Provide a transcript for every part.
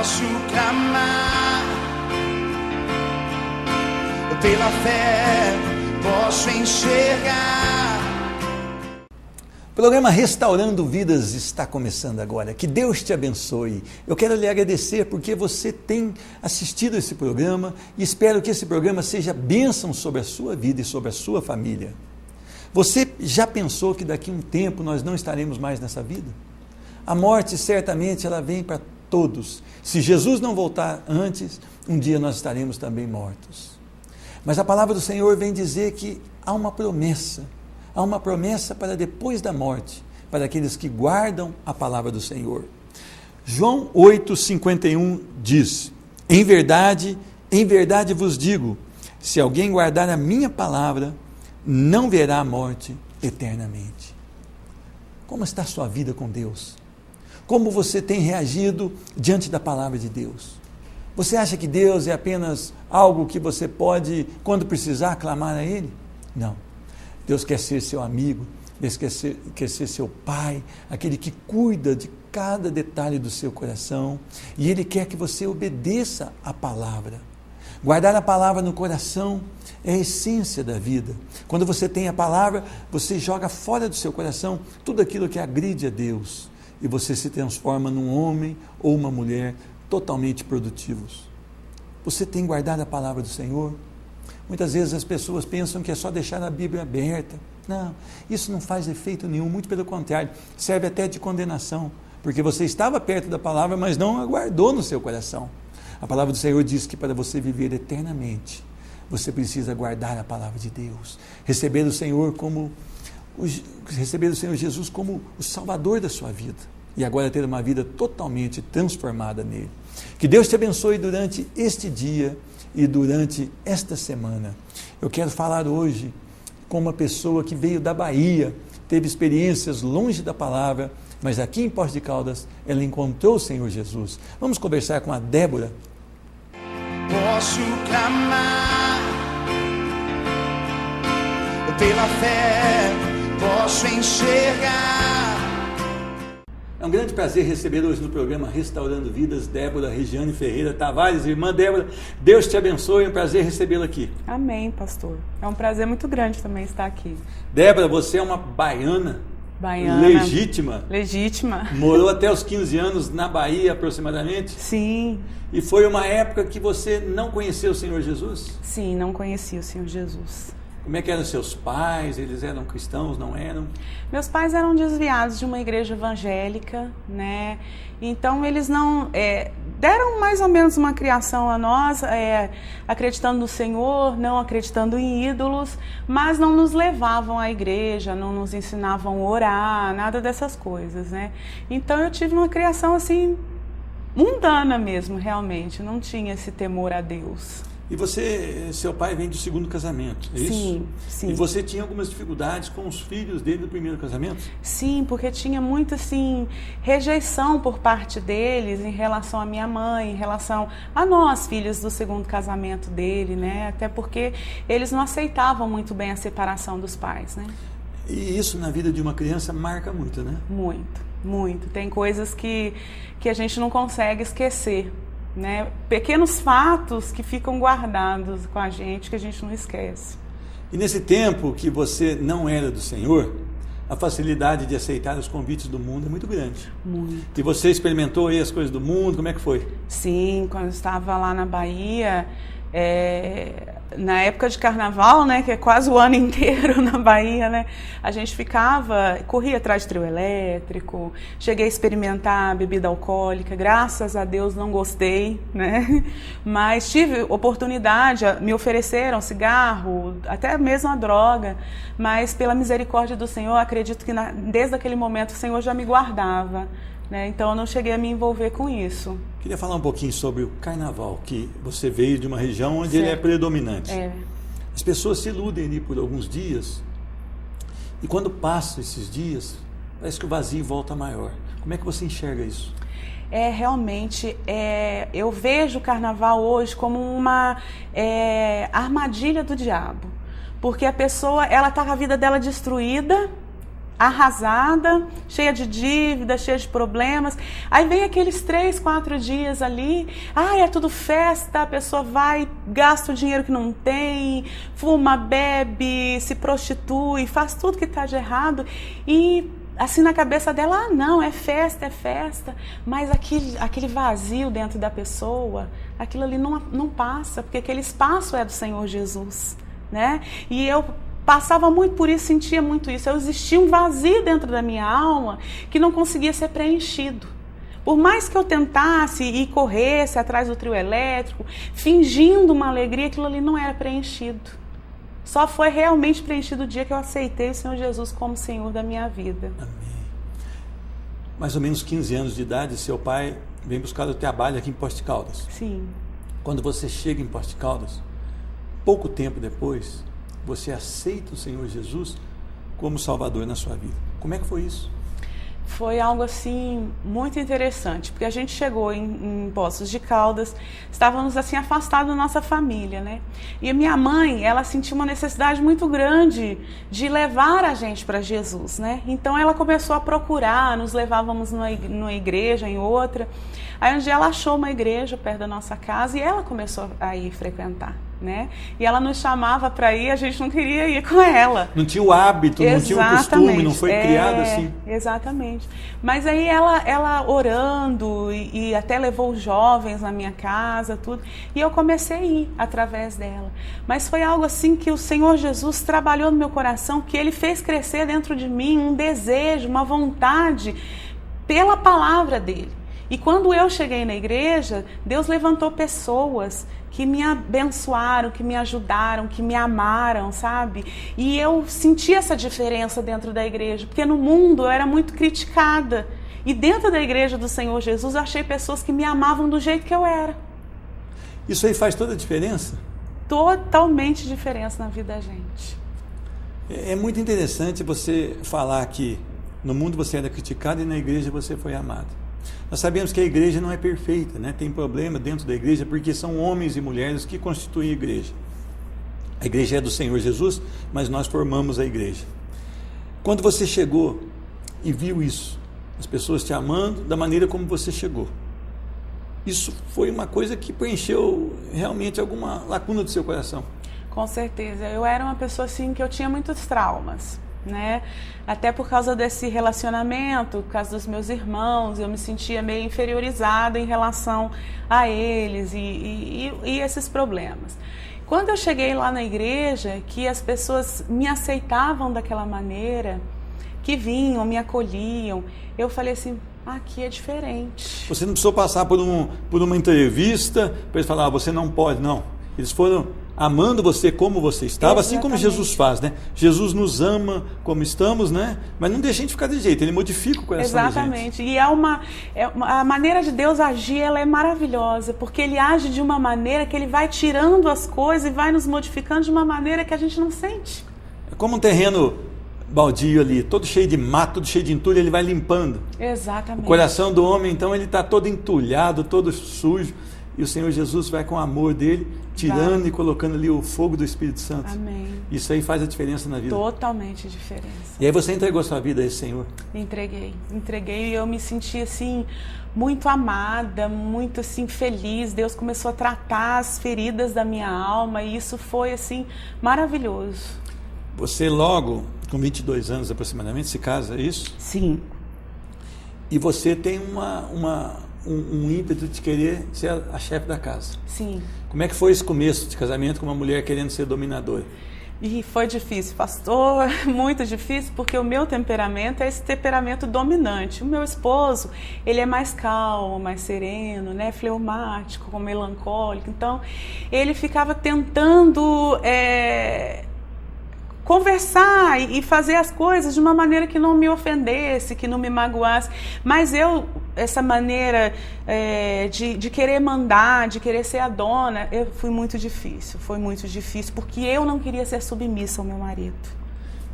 posso clamar, pela fé posso enxergar. O programa Restaurando Vidas está começando agora. Que Deus te abençoe. Eu quero lhe agradecer porque você tem assistido esse programa e espero que esse programa seja bênção sobre a sua vida e sobre a sua família. Você já pensou que daqui a um tempo nós não estaremos mais nessa vida? A morte certamente ela vem para todos. Se Jesus não voltar antes, um dia nós estaremos também mortos. Mas a palavra do Senhor vem dizer que há uma promessa para depois da morte, para aqueles que guardam a palavra do Senhor. João 8,51 diz: em verdade vos digo, se alguém guardar a minha palavra, não verá a morte eternamente. Como está a sua vida com Deus? Como você tem reagido diante da palavra de Deus? Você acha que Deus é apenas algo que você pode, quando precisar, clamar a Ele? Não. Deus quer ser seu amigo, Deus quer ser seu pai, aquele que cuida de cada detalhe do seu coração, e Ele quer que você obedeça a palavra. Guardar a palavra no coração é a essência da vida. Quando você tem a palavra, você joga fora do seu coração tudo aquilo que agride a Deus, e você se transforma num homem ou uma mulher totalmente produtivos. Você tem guardado a palavra do Senhor? Muitas vezes as pessoas pensam que é só deixar a Bíblia aberta. Não, isso não faz efeito nenhum, muito pelo contrário, serve até de condenação, porque você estava perto da palavra, mas não a guardou no seu coração. A palavra do Senhor diz que para você viver eternamente, você precisa guardar a palavra de Deus, receber o Senhor Jesus como o Salvador da sua vida, e agora ter uma vida totalmente transformada nele. Que Deus te abençoe durante este dia e durante esta semana. Eu quero falar hoje com uma pessoa que veio da Bahia, teve experiências longe da palavra, mas aqui em Poços de Caldas ela encontrou o Senhor Jesus. Vamos conversar com a Débora. Posso clamar, pela fé posso enxergar. É um grande prazer receber hoje no programa Restaurando Vidas, Débora Regiane Ferreira Tavares. Irmã Débora, Deus te abençoe, é um prazer recebê-la aqui. Amém, pastor. É um prazer muito grande também estar aqui. Débora, você é uma baiana legítima. Morou até os 15 anos na Bahia, aproximadamente? Sim. E foi uma época que você não conheceu o Senhor Jesus? Sim, não conhecia o Senhor Jesus. Como é que eram seus pais? Eles eram cristãos, não eram? Meus pais eram desviados de uma igreja evangélica, né? Então eles não deram mais ou menos uma criação a nós, acreditando no Senhor, não acreditando em ídolos, mas não nos levavam à igreja, não nos ensinavam a orar, nada dessas coisas, né? Então eu tive uma criação assim mundana mesmo, realmente, não tinha esse temor a Deus. E seu pai vem do segundo casamento, é isso? Sim, sim. E você tinha algumas dificuldades com os filhos dele do primeiro casamento? Sim, porque tinha muita, assim, rejeição por parte deles em relação à minha mãe, em relação a nós, filhos do segundo casamento dele, né? Até porque eles não aceitavam muito bem a separação dos pais, né? E isso na vida de uma criança marca muito, né? Muito, muito. Tem coisas que a gente não consegue esquecer, né? Pequenos fatos que ficam guardados com a gente, que a gente não esquece. E nesse tempo que você não era do Senhor, a facilidade de aceitar os convites do mundo é muito grande. Muito. E você experimentou aí as coisas do mundo, como é que foi? Sim, quando eu estava lá na Bahia, na época de carnaval, né, que é quase o ano inteiro na Bahia, né, a gente corria atrás de trio elétrico, cheguei a experimentar bebida alcoólica, graças a Deus não gostei, né, mas tive oportunidade, me ofereceram cigarro, até mesmo a droga, mas pela misericórdia do Senhor, acredito que desde aquele momento o Senhor já me guardava, né, então eu não cheguei a me envolver com isso. Queria falar um pouquinho sobre o carnaval, que você veio de uma região onde ele é predominante. As pessoas se iludem ali por alguns dias, e quando passam esses dias, parece que o vazio volta maior. Como é que você enxerga isso? Realmente, eu vejo o carnaval hoje como uma armadilha do diabo, porque a pessoa, ela está com a vida dela destruída, arrasada, cheia de dívidas, cheia de problemas. Aí vem aqueles 3, 4 dias ali, é tudo festa, a pessoa vai, gasta o dinheiro que não tem, fuma, bebe, se prostitui, faz tudo que está de errado e assim na cabeça dela, não, é festa, mas aquele vazio dentro da pessoa, aquilo ali não passa, porque aquele espaço é do Senhor Jesus, né? E eu passava muito por isso, sentia muito isso. Existia um vazio dentro da minha alma que não conseguia ser preenchido. Por mais que eu tentasse e corresse atrás do trio elétrico, fingindo uma alegria, aquilo ali não era preenchido. Só foi realmente preenchido o dia que eu aceitei o Senhor Jesus como Senhor da minha vida. Amém. Mais ou menos 15 anos de idade, seu pai vem buscar o trabalho aqui em Poços de Caldas. Sim. Quando você chega em Poços de Caldas, pouco tempo depois, você aceita o Senhor Jesus como Salvador na sua vida. Como é que foi isso? Foi algo assim muito interessante, porque a gente chegou em Poços de Caldas, estávamos assim afastados da nossa família, né? E a minha mãe, ela sentiu uma necessidade muito grande de levar a gente para Jesus, né? Então ela começou a procurar, nos levávamos numa igreja, em outra. Aí um dia ela achou uma igreja perto da nossa casa e ela começou a ir frequentar, né? E ela nos chamava para ir, a gente não queria ir com ela. Não tinha o hábito, não tinha o costume, não foi criado assim. Exatamente. Mas aí ela orando e até levou os jovens na minha casa, tudo. E eu comecei a ir através dela. Mas foi algo assim que o Senhor Jesus trabalhou no meu coração, que Ele fez crescer dentro de mim um desejo, uma vontade pela palavra dEle. E quando eu cheguei na igreja, Deus levantou pessoas que me abençoaram, que me ajudaram, que me amaram, sabe? E eu senti essa diferença dentro da igreja, porque no mundo eu era muito criticada. E dentro da igreja do Senhor Jesus, eu achei pessoas que me amavam do jeito que eu era. Isso aí faz toda a diferença? Totalmente diferença na vida da gente. É muito interessante você falar que no mundo você era criticado e na igreja você foi amado. Nós sabemos que a igreja não é perfeita, né? Tem problema dentro da igreja porque são homens e mulheres que constituem a igreja. A igreja é do Senhor Jesus, mas nós formamos a igreja. Quando você chegou e viu isso, as pessoas te amando da maneira como você chegou, isso foi uma coisa que preencheu realmente alguma lacuna do seu coração? Com certeza. Eu era uma pessoa assim que eu tinha muitos traumas, né? Até por causa desse relacionamento, por causa dos meus irmãos, eu me sentia meio inferiorizada em relação a eles e esses problemas. Quando eu cheguei lá na igreja, que as pessoas me aceitavam daquela maneira, que vinham, me acolhiam, eu falei assim, aqui é diferente. Você não precisou passar por uma entrevista para eles falar, você não pode, não. Eles foram amando você como você estava, assim como Jesus faz, né? Jesus nos ama como estamos, né? Mas não deixa a gente ficar de jeito, Ele modifica o coração da gente. Exatamente. E a maneira de Deus agir, ela é maravilhosa, porque Ele age de uma maneira que Ele vai tirando as coisas e vai nos modificando de uma maneira que a gente não sente. É como um terreno baldio ali, todo cheio de mato, todo cheio de entulho, Ele vai limpando. Exatamente. O coração do homem, então, ele está todo entulhado, todo sujo. E o Senhor Jesus vai com o amor dele, tirando e colocando ali o fogo do Espírito Santo. Amém. Isso aí faz a diferença na vida. Totalmente diferença. E aí você entregou sua vida a esse Senhor? Entreguei e eu me senti assim, muito amada, muito assim, feliz. Deus começou a tratar as feridas da minha alma e isso foi assim, maravilhoso. Você logo, com 22 anos aproximadamente, se casa, é isso? Sim. E você tem um ímpeto de querer ser a chefe da casa. Sim. Como é que foi esse começo de casamento com uma mulher querendo ser dominadora? E foi difícil, pastor, muito difícil, porque o meu temperamento é esse temperamento dominante. O meu esposo, ele é mais calmo, mais sereno, né, fleumático, melancólico. Então, ele ficava tentando conversar e fazer as coisas de uma maneira que não me ofendesse, que não me magoasse. Mas essa maneira de querer mandar, de querer ser a dona, foi muito difícil, porque eu não queria ser submissa ao meu marido.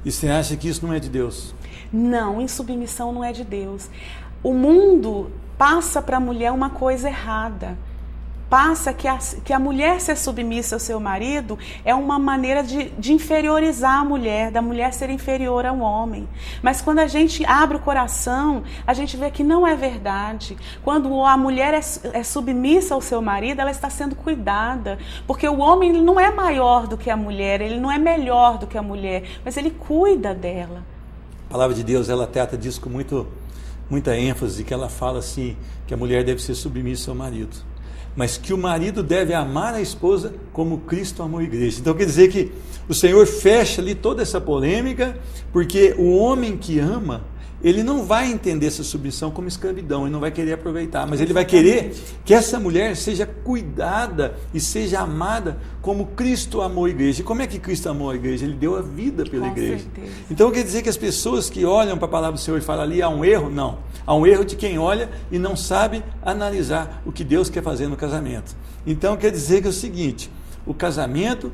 E você acha que isso não é de Deus? Não, insubmissão não é de Deus. O mundo passa para a mulher uma coisa errada. passa que a mulher ser submissa ao seu marido é uma maneira de inferiorizar a mulher, da mulher ser inferior ao homem. Mas quando a gente abre o coração, a gente vê que não é verdade. Quando a mulher é submissa ao seu marido, ela está sendo cuidada. Porque o homem ele não é maior do que a mulher, ele não é melhor do que a mulher, mas ele cuida dela. A palavra de Deus, ela trata disso com muita ênfase, que ela fala assim, que a mulher deve ser submissa ao marido, mas que o marido deve amar a esposa como Cristo amou a igreja. Então quer dizer que o Senhor fecha ali toda essa polêmica, porque o homem que ama, ele não vai entender essa submissão como escravidão, ele não vai querer aproveitar, mas ele vai querer que essa mulher seja cuidada e seja amada como Cristo amou a igreja. E como é que Cristo amou a igreja? Ele deu a vida pela igreja. Certeza. Então quer dizer que as pessoas que olham para a palavra do Senhor e falam ali há um erro? Não. Há um erro de quem olha e não sabe analisar o que Deus quer fazer no casamento. Então quer dizer que é o seguinte, o casamento,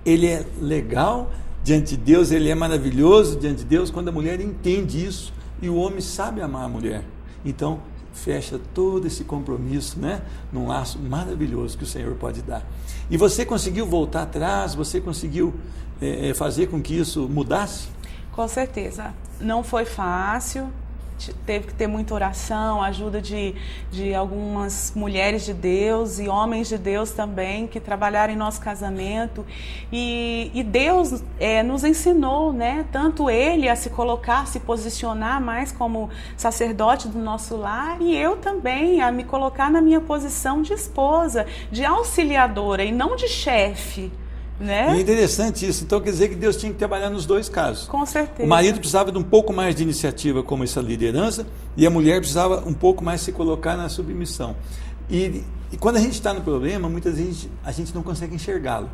ele é legal diante de Deus, ele é maravilhoso diante de Deus quando a mulher entende isso e o homem sabe amar a mulher. Então fecha todo esse compromisso, né, num laço maravilhoso que o Senhor pode dar. E você conseguiu voltar atrás? Você conseguiu fazer com que isso mudasse? Com certeza. Não foi fácil. Teve que ter muita oração, ajuda de algumas mulheres de Deus e homens de Deus também, que trabalharam em nosso casamento. E Deus nos ensinou, né? Tanto Ele a se colocar, se posicionar mais como sacerdote do nosso lar, e eu também a me colocar na minha posição de esposa, de auxiliadora e não de chefe. Né? É interessante isso. Então quer dizer que Deus tinha que trabalhar nos dois casos. Com certeza. O marido precisava de um pouco mais de iniciativa como essa liderança, e a mulher precisava um pouco mais se colocar na submissão. E quando a gente está no problema, muitas vezes a gente não consegue enxergá-lo.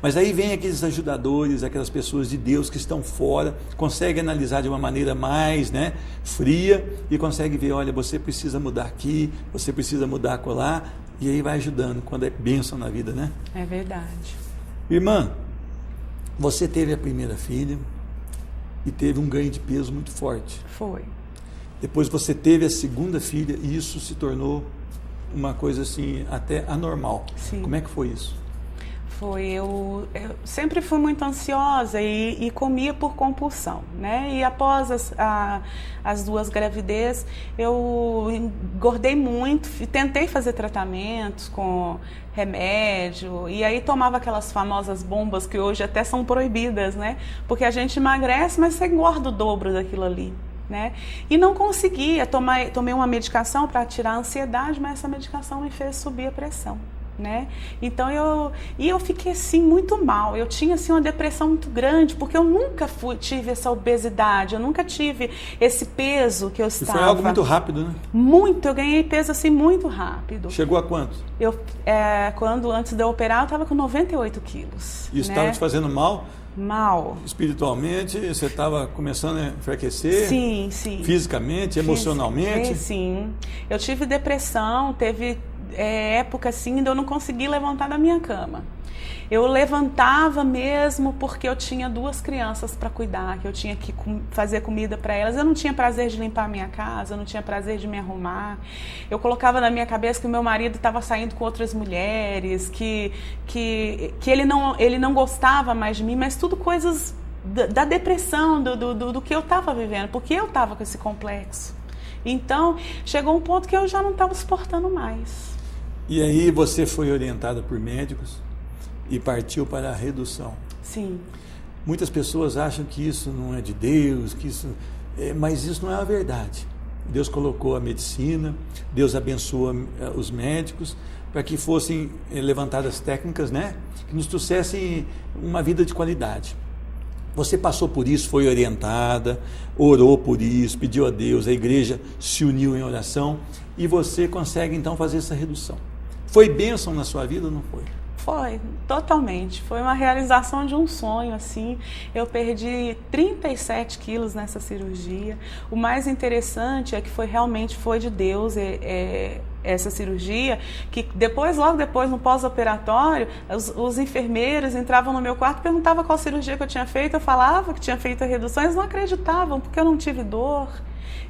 Mas aí vem aqueles ajudadores, aquelas pessoas de Deus que estão fora, conseguem analisar de uma maneira mais, né, fria, e consegue ver, olha, você precisa mudar aqui, você precisa mudar acolá, e aí vai ajudando quando é bênção na vida, né? É verdade. Irmã, você teve a primeira filha e teve um ganho de peso muito forte. Foi. Depois você teve a segunda filha e isso se tornou uma coisa assim, até anormal. Sim. Como é que foi isso? Foi, eu sempre fui muito ansiosa e comia por compulsão, né? E após as duas gravidez, eu engordei muito, tentei fazer tratamentos com remédio, e aí tomava aquelas famosas bombas que hoje até são proibidas, né? Porque a gente emagrece, mas você engorda o dobro daquilo ali, né? E não conseguia, tomei uma medicação para tirar a ansiedade, mas essa medicação me fez subir a pressão. Né? Então eu fiquei assim muito mal, eu tinha assim uma depressão muito grande, porque eu nunca tive essa obesidade, eu nunca tive esse peso que eu estava. E foi algo muito rápido, né? Muito, eu ganhei peso assim muito rápido. Chegou a quanto? Antes de eu operar, eu estava com 98 quilos. Isso né? estava te fazendo mal? Mal. Espiritualmente, você estava começando a enfraquecer? Sim, sim. Fisicamente, emocionalmente? Sim. Eu tive depressão, teve época assim de eu não conseguir levantar da minha cama. Eu levantava mesmo porque eu tinha 2 crianças para cuidar, que eu tinha que fazer comida para elas. Eu não tinha prazer de limpar a minha casa, eu não tinha prazer de me arrumar. Eu colocava na minha cabeça que o meu marido estava saindo com outras mulheres, que ele não gostava mais de mim, mas tudo coisas da depressão, do que eu estava vivendo, porque eu estava com esse complexo. Então, chegou um ponto que eu já não estava suportando mais. E aí você foi orientada por médicos e partiu para a redução. Sim. Muitas pessoas acham que isso não é de Deus, mas isso não é a verdade. Deus colocou a medicina, Deus abençoa os médicos para que fossem levantadas técnicas, né, que nos trouxessem uma vida de qualidade. Você passou por isso, foi orientada, orou por isso, pediu a Deus, a igreja se uniu em oração e você consegue então fazer essa redução. Foi bênção na sua vida ou não foi? Foi, totalmente. Foi uma realização de um sonho, assim. Eu perdi 37 quilos nessa cirurgia. O mais interessante é que realmente foi de Deus essa cirurgia, que logo depois, no pós-operatório, os enfermeiros entravam no meu quarto e perguntavam qual cirurgia que eu tinha feito. Eu falava que tinha feito a redução, eles não acreditavam, porque eu não tive dor.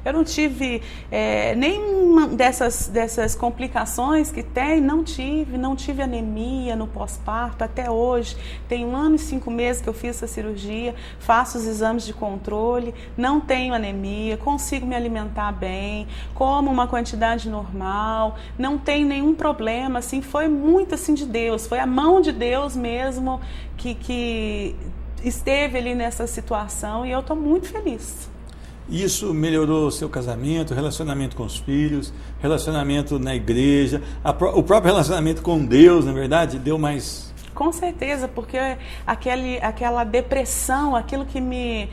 Eu não tive nenhuma dessas complicações que tem, não tive anemia no pós-parto até hoje. Tem 1 ano e 5 meses que eu fiz essa cirurgia, faço os exames de controle, não tenho anemia, consigo me alimentar bem, como uma quantidade normal, não tenho nenhum problema, assim, foi muito assim de Deus, foi a mão de Deus mesmo que esteve ali nessa situação e eu estou muito feliz. Isso melhorou o seu casamento, relacionamento com os filhos, relacionamento na igreja, o próprio relacionamento com Deus, na verdade, deu mais... Com certeza, porque aquela depressão, aquilo que me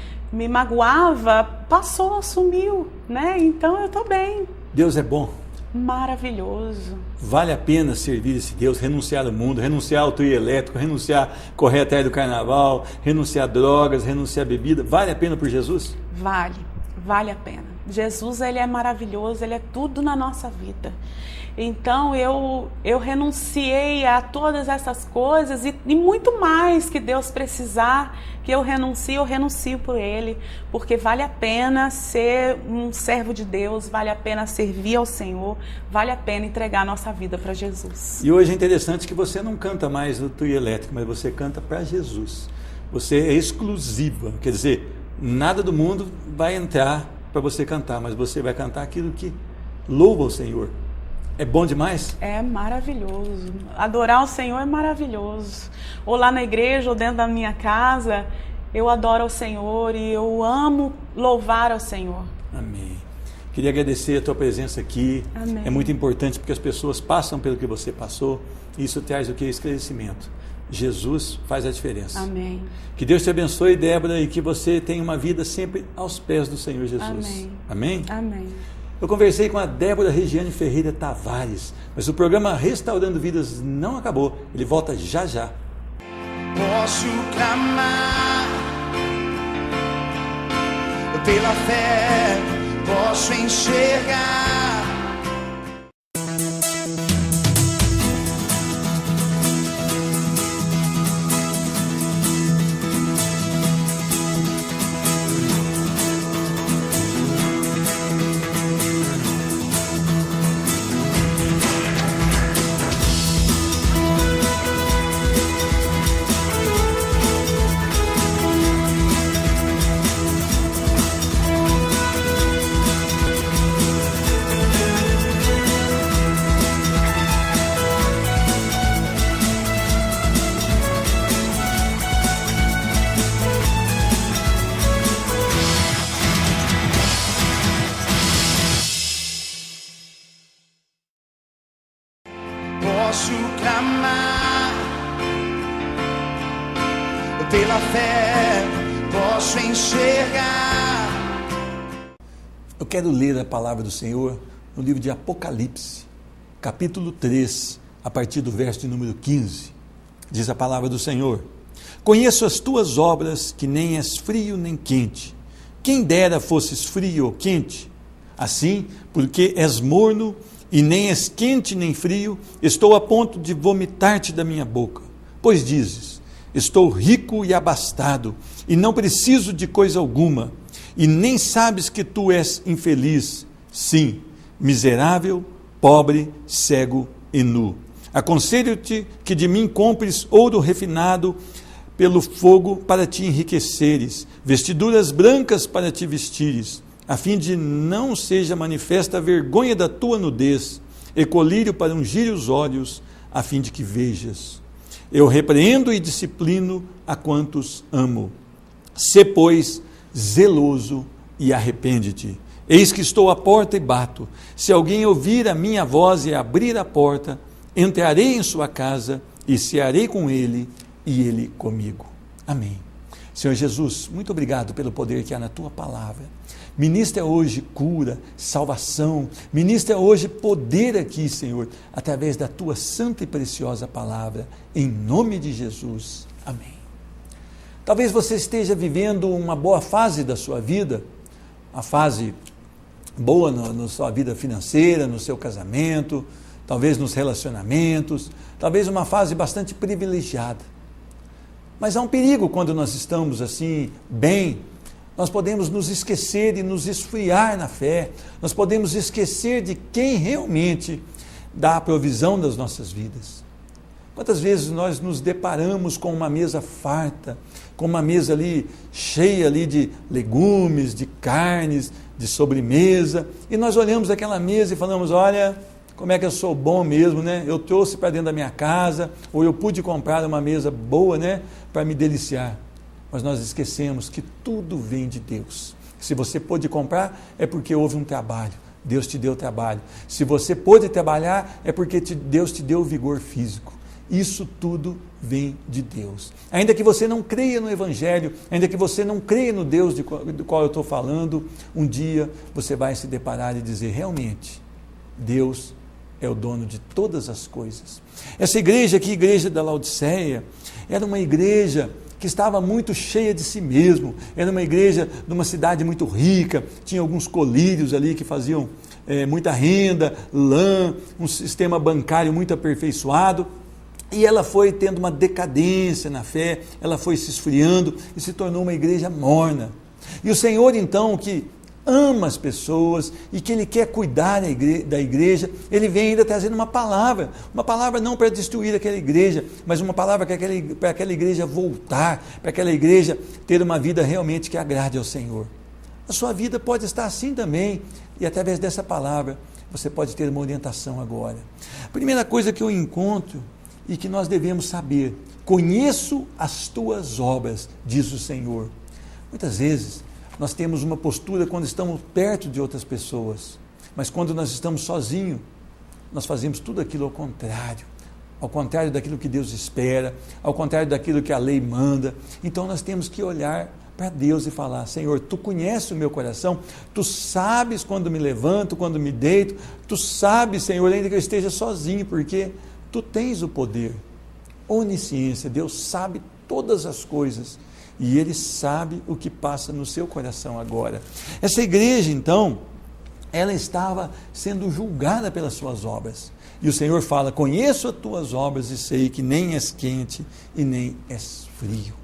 magoava, passou, sumiu, né? Então eu estou bem. Deus é bom. Maravilhoso. Vale a pena servir esse Deus, renunciar ao mundo, renunciar ao trio elétrico, renunciar a correr atrás do carnaval, renunciar a drogas, renunciar a bebida. Vale a pena por Jesus? Vale a pena. Jesus, ele é maravilhoso, ele é tudo na nossa vida. Então eu renunciei a todas essas coisas e muito mais que Deus precisar que eu renuncio por Ele, porque vale a pena ser um servo de Deus, vale a pena servir ao Senhor, vale a pena entregar a nossa vida para Jesus. E hoje é interessante que você não canta mais no trio elétrico, mas você canta para Jesus. Você é exclusiva, quer dizer, nada do mundo vai entrar para você cantar, mas você vai cantar aquilo que louva o Senhor. É bom demais? É maravilhoso. Adorar o Senhor é maravilhoso. Ou lá na igreja, ou dentro da minha casa, eu adoro ao Senhor e eu amo louvar ao Senhor. Amém. Queria agradecer a tua presença aqui. Amém. É muito importante porque as pessoas passam pelo que você passou e isso traz o que? Esclarecimento. Jesus faz a diferença. Amém. Que Deus te abençoe, Débora, e que você tenha uma vida sempre aos pés do Senhor Jesus. Amém. Amém? Amém. Eu conversei com a Débora Regiane Ferreira Tavares, mas o programa Restaurando Vidas não acabou. Ele volta já já. Posso clamar pela fé, posso enxergar. Posso clamar pela fé, posso enxergar. Eu quero ler a palavra do Senhor no livro de Apocalipse, capítulo 3, a partir do verso de número 15. Diz a palavra do Senhor: Conheço as tuas obras, que nem és frio nem quente. Quem dera fosses frio ou quente. Assim, porque és morno e nem és quente nem frio, estou a ponto de vomitar-te da minha boca. Pois dizes: estou rico e abastado, e não preciso de coisa alguma, e nem sabes que tu és infeliz, sim, miserável, pobre, cego e nu. Aconselho-te que de mim compres ouro refinado pelo fogo para te enriqueceres, vestiduras brancas para te vestires, a fim de não seja manifesta a vergonha da tua nudez, e colírio para ungir os olhos, a fim de que vejas. Eu repreendo e disciplino a quantos amo. Sê, pois, zeloso e arrepende-te. Eis que estou à porta e bato. Se alguém ouvir a minha voz e abrir a porta, entrarei em sua casa e cearei com ele e ele comigo. Amém. Senhor Jesus, muito obrigado pelo poder que há na tua palavra. Ministra hoje cura, salvação, ministra hoje poder aqui, Senhor, através da tua santa e preciosa palavra, em nome de Jesus. Amém. Talvez você esteja vivendo uma boa fase da sua vida, uma fase boa na sua vida financeira, no seu casamento, talvez nos relacionamentos, talvez uma fase bastante privilegiada. Mas há um perigo quando nós estamos assim, bem, Nós podemos nos esquecer e nos esfriar na fé. Nós podemos esquecer de quem realmente dá a provisão das nossas vidas. Quantas vezes nós nos deparamos com uma mesa farta, com uma mesa ali cheia ali de legumes, de carnes, de sobremesa, e nós olhamos aquela mesa e falamos, olha, como é que eu sou bom mesmo, né? Eu trouxe para dentro da minha casa, ou eu pude comprar uma mesa boa, né, para me deliciar. Mas nós esquecemos que tudo vem de Deus. Se você pôde comprar, é porque houve um trabalho. Deus te deu trabalho. Se você pôde trabalhar, é porque Deus te deu vigor físico. Isso tudo vem de Deus. Ainda que você não creia no Evangelho, ainda que você não creia no Deus do qual eu estou falando, um dia você vai se deparar e dizer, realmente, Deus é o dono de todas as coisas. Essa igreja aqui, a igreja da Laodiceia, era uma igreja que estava muito cheia de si mesmo, era uma igreja de uma cidade muito rica, tinha alguns colírios ali que faziam muita renda, lã, um sistema bancário muito aperfeiçoado, e ela foi tendo uma decadência na fé, ela foi se esfriando e se tornou uma igreja morna. E o Senhor então, que ama as pessoas e que Ele quer cuidar da igreja, Ele vem ainda trazendo uma palavra não para destruir aquela igreja, mas uma palavra para aquela igreja voltar, para aquela igreja ter uma vida realmente que agrade ao Senhor. A sua vida pode estar assim também, e através dessa palavra você pode ter uma orientação agora. A primeira coisa que eu encontro e que nós devemos saber, conheço as tuas obras, diz o Senhor. Muitas vezes nós temos uma postura quando estamos perto de outras pessoas, mas quando nós estamos sozinhos, nós fazemos tudo aquilo ao contrário daquilo que Deus espera, ao contrário daquilo que a lei manda. Então nós temos que olhar para Deus e falar, Senhor, Tu conheces o meu coração, Tu sabes quando me levanto, quando me deito, Tu sabes, Senhor, ainda que eu esteja sozinho, porque Tu tens o poder, onisciência, Deus sabe todas as coisas, e Ele sabe o que passa no seu coração agora. Essa igreja, então, ela estava sendo julgada pelas suas obras. E o Senhor fala, conheço as tuas obras e sei que nem és quente e nem és frio.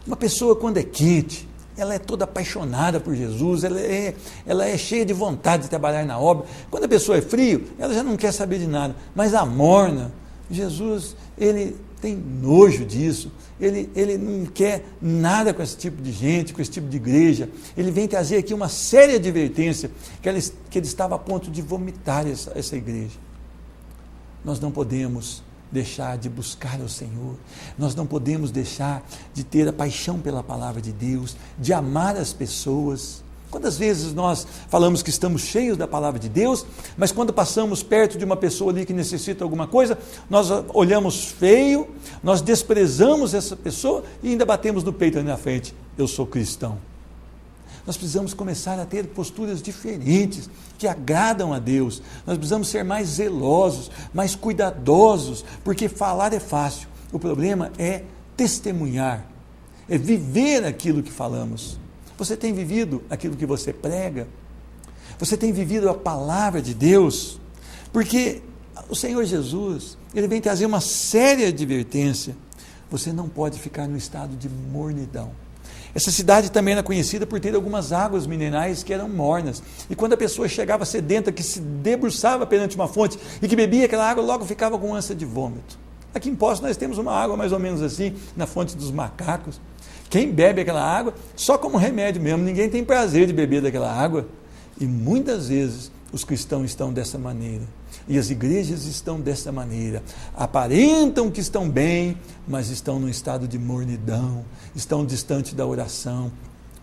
Uma pessoa quando é quente, ela é toda apaixonada por Jesus, ela é cheia de vontade de trabalhar na obra. Quando a pessoa é frio, ela já não quer saber de nada. Mas a morna, Jesus, Ele tem nojo disso, ele não quer nada com esse tipo de gente, com esse tipo de igreja. Ele vem trazer aqui uma séria advertência, que ele estava a ponto de vomitar essa igreja. Nós não podemos deixar de buscar ao Senhor, nós não podemos deixar de ter a paixão pela palavra de Deus, de amar as pessoas. Quantas vezes nós falamos que estamos cheios da palavra de Deus, mas quando passamos perto de uma pessoa ali que necessita alguma coisa, nós olhamos feio, nós desprezamos essa pessoa e ainda batemos no peito ali na frente, eu sou cristão. Nós precisamos começar a ter posturas diferentes, que agradam a Deus. Nós precisamos ser mais zelosos, mais cuidadosos, porque falar é fácil. O problema é testemunhar, é viver aquilo que falamos. Você tem vivido aquilo que você prega? Você tem vivido a palavra de Deus? Porque o Senhor Jesus, Ele vem trazer uma séria advertência. Você não pode ficar no estado de mornidão. Essa cidade também era conhecida por ter algumas águas minerais que eram mornas. E quando a pessoa chegava sedenta, que se debruçava perante uma fonte e que bebia aquela água, logo ficava com ânsia de vômito. Aqui em Poços nós temos uma água mais ou menos assim, na fonte dos macacos. Quem bebe aquela água, só como remédio mesmo, ninguém tem prazer de beber daquela água. E muitas vezes os cristãos estão dessa maneira. E as igrejas estão dessa maneira. Aparentam que estão bem, mas estão num estado de mornidão, estão distante da oração,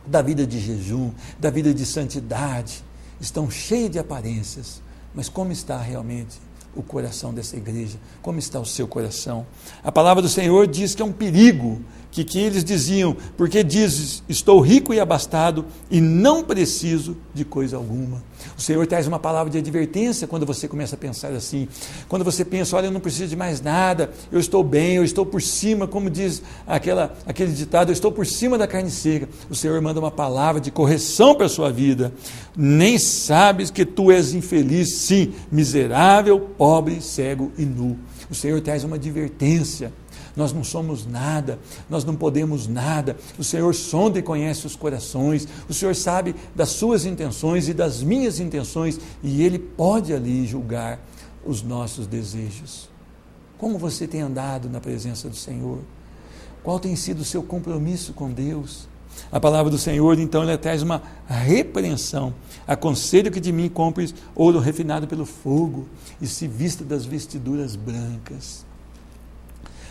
da vida de jejum, da vida de santidade. Estão cheios de aparências, mas como está realmente o coração dessa igreja? Como está o seu coração? A palavra do Senhor diz que é um perigo, que eles diziam, porque dizes, estou rico e abastado e não preciso de coisa alguma. O Senhor traz uma palavra de advertência quando você começa a pensar assim. Quando você pensa, olha, eu não preciso de mais nada, eu estou bem, eu estou por cima, como diz aquele ditado, eu estou por cima da carne seca. O Senhor manda uma palavra de correção para a sua vida. Nem sabes que tu és infeliz, sim, miserável, pobre, cego e nu. O Senhor traz uma advertência. nós não somos nada, nós não podemos nada. O Senhor sonda e conhece os corações, o Senhor sabe das suas intenções e das minhas intenções, e Ele pode ali julgar os nossos desejos. Como você tem andado na presença do Senhor? Qual tem sido o seu compromisso com Deus? A palavra do Senhor, então, ela traz uma repreensão. Aconselho que de mim compres ouro refinado pelo fogo e se vista das vestiduras brancas.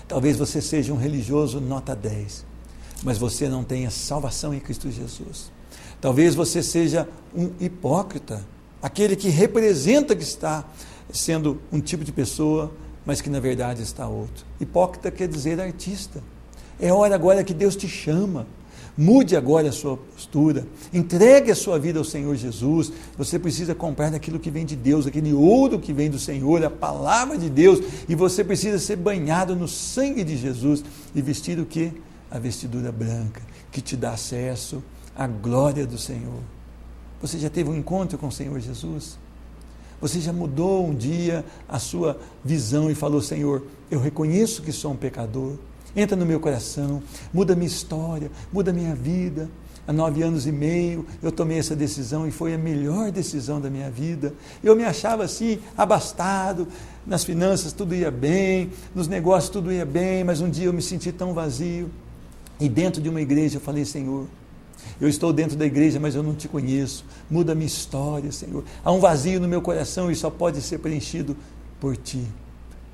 Talvez você seja um religioso nota 10, mas você não tenha salvação em Cristo Jesus. Talvez você seja um hipócrita, aquele que representa que está sendo um tipo de pessoa, mas que na verdade está outro. Hipócrita quer dizer artista. É hora agora que Deus te chama. Mude agora a sua postura, entregue a sua vida ao Senhor Jesus. Você precisa comprar daquilo que vem de Deus, aquele ouro que vem do Senhor, a palavra de Deus, e você precisa ser banhado no sangue de Jesus e vestir o quê? A vestidura branca, que te dá acesso à glória do Senhor. Você já teve um encontro com o Senhor Jesus? Você já mudou um dia a sua visão e falou: Senhor, eu reconheço que sou um pecador, entra no meu coração, muda a minha história, muda a minha vida. Há 9 anos e meio eu tomei essa decisão e foi a melhor decisão da minha vida. Eu me achava assim, abastado, nas finanças tudo ia bem, nos negócios tudo ia bem, mas um dia eu me senti tão vazio. E dentro de uma igreja eu falei: Senhor, eu estou dentro da igreja, mas eu não te conheço. Muda a minha história, Senhor. Há um vazio no meu coração e só pode ser preenchido por Ti.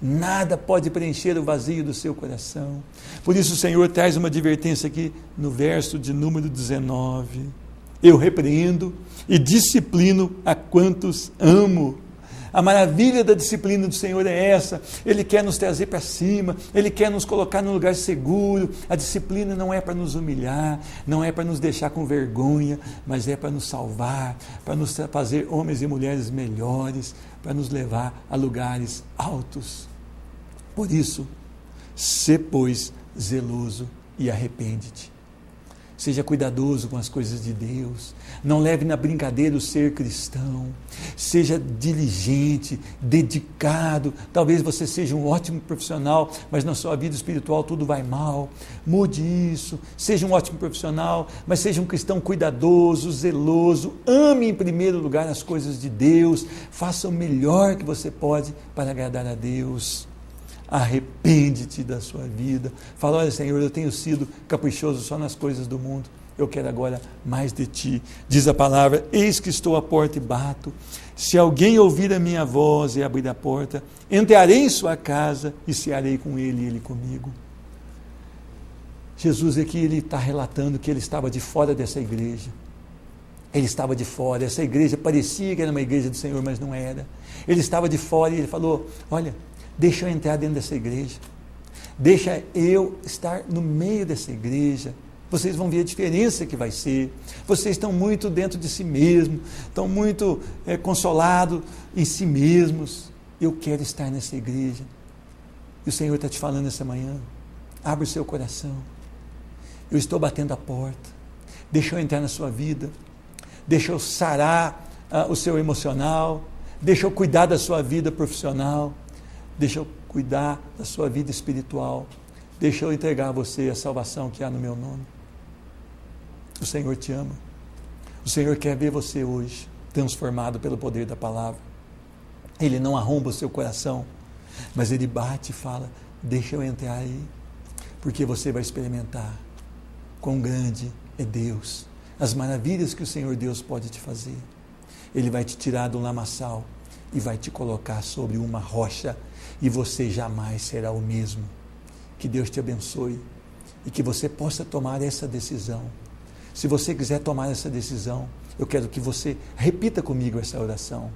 Nada pode preencher o vazio do seu coração. Por isso o Senhor traz uma advertência aqui no verso de número 19. Eu repreendo e disciplino a quantos amo. A maravilha da disciplina do Senhor é essa. Ele quer nos trazer para cima, Ele quer nos colocar num lugar seguro. A disciplina não é para nos humilhar, não é para nos deixar com vergonha, mas é para nos salvar, para nos fazer homens e mulheres melhores, para nos levar a lugares altos. Por isso, sê, pois, zeloso e arrepende-te. Seja cuidadoso com as coisas de Deus. Não leve na brincadeira o ser cristão. Seja diligente, dedicado. Talvez você seja um ótimo profissional, mas na sua vida espiritual tudo vai mal. Mude isso. Seja um ótimo profissional, mas seja um cristão cuidadoso, zeloso. Ame em primeiro lugar as coisas de Deus. Faça o melhor que você pode para agradar a Deus. Arrepende-te da sua vida. Fala: olha, Senhor, eu tenho sido caprichoso só nas coisas do mundo, eu quero agora mais de Ti. Diz a palavra: eis que estou à porta e bato. Se alguém ouvir a minha voz e abrir a porta, entrarei em sua casa e cearei com ele e ele comigo. Jesus aqui, Ele está relatando que Ele estava de fora dessa igreja. Ele estava de fora. Essa igreja parecia que era uma igreja do Senhor, mas não era. Ele estava de fora e Ele falou: olha, deixa eu entrar dentro dessa igreja, deixa eu estar no meio dessa igreja, vocês vão ver a diferença que vai ser. Vocês estão muito dentro de si mesmos, estão muito consolados em si mesmos. Eu quero estar nessa igreja. E o Senhor está te falando essa manhã: abre o seu coração, eu estou batendo a porta, deixa eu entrar na sua vida, deixa eu sarar o seu emocional, deixa eu cuidar da sua vida profissional, deixa eu cuidar da sua vida espiritual. Deixa eu entregar a você a salvação que há no meu nome. O Senhor te ama. O Senhor quer ver você hoje transformado pelo poder da palavra. Ele não arromba o seu coração, mas Ele bate e fala: deixa eu entrar aí, porque você vai experimentar quão grande é Deus, as maravilhas que o Senhor Deus pode te fazer. Ele vai te tirar do lamaçal e vai te colocar sobre uma rocha, e você jamais será o mesmo. Que Deus te abençoe e que você possa tomar essa decisão. Se você quiser tomar essa decisão, eu quero que você repita comigo essa oração.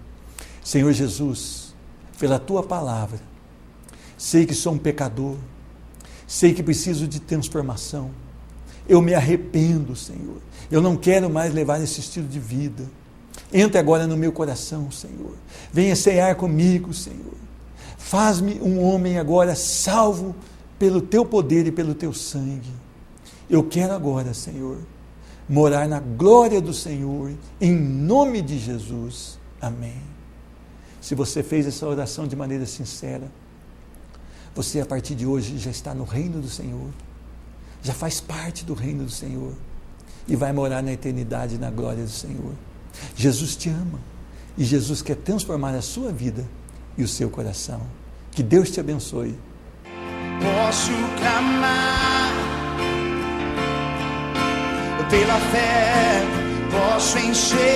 Senhor Jesus, pela Tua palavra, sei que sou um pecador, sei que preciso de transformação. Eu me arrependo, Senhor. Eu não quero mais levar esse estilo de vida. Entra agora no meu coração, Senhor. Venha cear comigo, Senhor. Faz-me um homem agora salvo pelo Teu poder e pelo Teu sangue. Eu quero agora, Senhor, morar na glória do Senhor, em nome de Jesus. Amém. Se você fez essa oração de maneira sincera, Você a partir de hoje já está no reino do Senhor, já faz parte do reino do Senhor e vai morar na eternidade na glória do Senhor. Jesus te ama e Jesus quer transformar a sua vida e o seu coração. Que Deus te abençoe. Posso clamar pela fé, posso enxergar.